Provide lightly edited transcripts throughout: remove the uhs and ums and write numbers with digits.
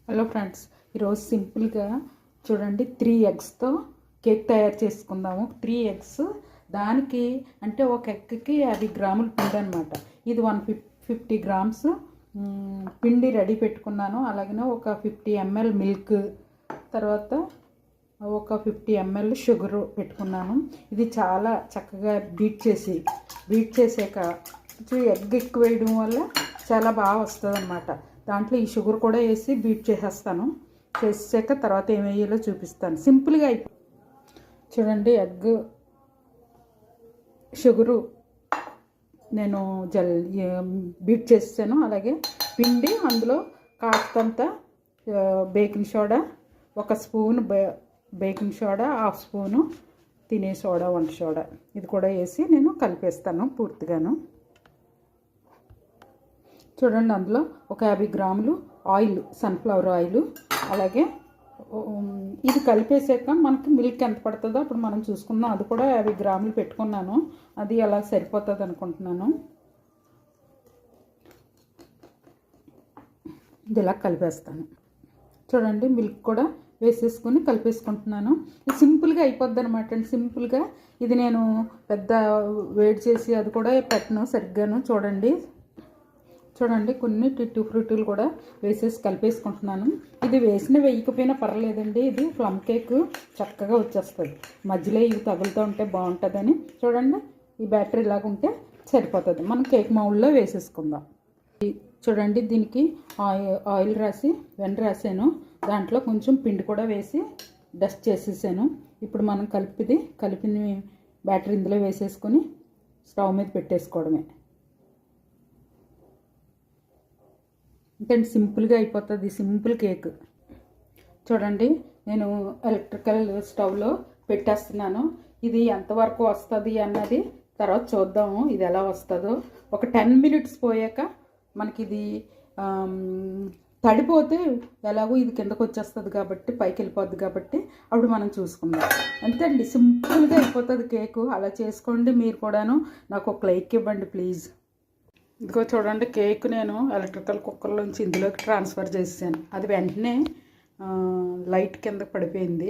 Hello friends, ఈరోజు సింపుల్గా చూడండి 3 ఎగ్స్తో కేక్ తయారు చేసుకుందాము. 3 ఎగ్స్ దానికి అంటే ఒక ఎగ్కి 50 గ్రాముల పిండి అనమాట. ఇది 150 గ్రామ్స్ పిండి రెడీ పెట్టుకున్నాను. అలాగే ఒక 50 ml మిల్క్, తర్వాత ఒక 50 ml షుగరు పెట్టుకున్నాను. ఇది చాలా చక్కగా బీట్ చేసాక ఎగ్ ఎక్కువ వేయడం వల్ల చాలా బాగా వస్తుంది అన్నమాట. దాంట్లో ఈ షుగర్ కూడా వేసి బీట్ చేసాక తర్వాత ఏం వేయాలో చూపిస్తాను. సింపుల్గా చూడండి, ఎగ్ షుగరు నేను బీట్ చేసాను. అలాగే పిండి, అందులో కాస్తంత baking soda, 1 spoon baking soda, 1/2 spoon తినే సోడా, వంట సోడా, ఇది కూడా వేసి నేను కలిపేస్తాను పూర్తిగాను. చూడండి, అందులో ఒక 50 గ్రాములు ఆయిల్, సన్ఫ్లవర్ ఆయిల్, అలాగే ఇది కలిపేసాక మనకి మిల్క్ ఎంత పడుతుందో అప్పుడు మనం చూసుకుందాం. అది కూడా 50 గ్రాములు పెట్టుకున్నాను. అది అలా సరిపోతుంది అనుకుంటున్నాను. ఇది ఇలా కలిపేస్తాను. చూడండి, మిల్క్ కూడా వేసేసుకొని కలిపేసుకుంటున్నాను. ఇది సింపుల్గా అయిపోద్ది అనమాట అండి. సింపుల్గా ఇది నేను పెద్ద వేడి చేసి అది కూడా పెట్టను సరిగ్గాను. చూడండి కొన్ని టిట్టు ఫ్రూటీలు కూడా వేసేసి కలిపేసుకుంటున్నాను. ఇది వేయకపోయినా పర్లేదండి. ఇది ప్లమ్ కేక్ చక్కగా వచ్చేస్తుంది. మధ్యలో ఇవి తగులుతూ ఉంటే బాగుంటుందని. చూడండి, ఈ బ్యాటరీ ఇలాగ ఉంటే సరిపోతుంది. మనం కేక్ మౌల్డ్లో వేసేసుకుందాం. చూడండి, దీనికి ఆయిల్ రాసి వెన్న రాసాను. దాంట్లో కొంచెం పిండి కూడా వేసి డస్ట్ చేసేసాను. ఇప్పుడు మనం కలిపిన బ్యాటరీ ఇందులో వేసేసుకొని స్టవ్ మీద పెట్టేసుకోవడమే. ఇంకంటే సింపుల్గా అయిపోతుంది. Simple cake. చూడండి, నేను ఎలక్ట్రికల్ స్టవ్లో పెట్టేస్తున్నాను. ఇది ఎంతవరకు వస్తుంది అన్నది తర్వాత చూద్దాము, ఇది ఎలా వస్తుందో. ఒక 10 మినిట్స్ పోయాక మనకి ఇది తడిపోతే ఎలాగో ఇది కిందకు వచ్చేస్తుంది కాబట్టి, పైకి వెళ్ళిపోద్ది కాబట్టి అప్పుడు మనం చూసుకుందాం. అంతే అండి, సింపుల్గా అయిపోతుంది కేకు. అలా చేసుకోండి మీరు కూడాను. నాకు ఒక లైక్ ఇవ్వండి ప్లీజ్. ఇదిగో చూడండి, కేక్ నేను ఎలక్ట్రికల్ కుక్కర్లోంచి ఇందులోకి ట్రాన్స్ఫర్ చేసాను. అది వెంటనే లైట్ కింద పడిపోయింది.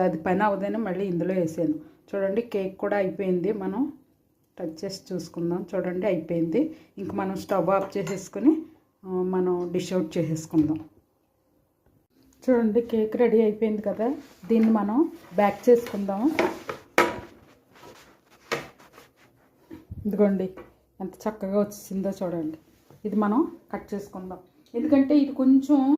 అది పని అవదని మళ్ళీ ఇందులో వేసాను. చూడండి, కేక్ కూడా అయిపోయింది. మనం టచ్ చేసి చూసుకుందాం. చూడండి, అయిపోయింది. ఇంక మనం స్టవ్ ఆఫ్ చేసేసుకుని మనం డిష్ అవుట్ చేసేసుకుందాం. చూడండి, కేక్ రెడీ అయిపోయింది కదా. దీన్ని మనం బ్యాక్ చేసుకుందాం. ఇదిగోండి ఎంత చక్కగా వచ్చిందో చూడండి. ఇది మనం కట్ చేసుకుందాం. ఎందుకంటే ఇది కొంచెం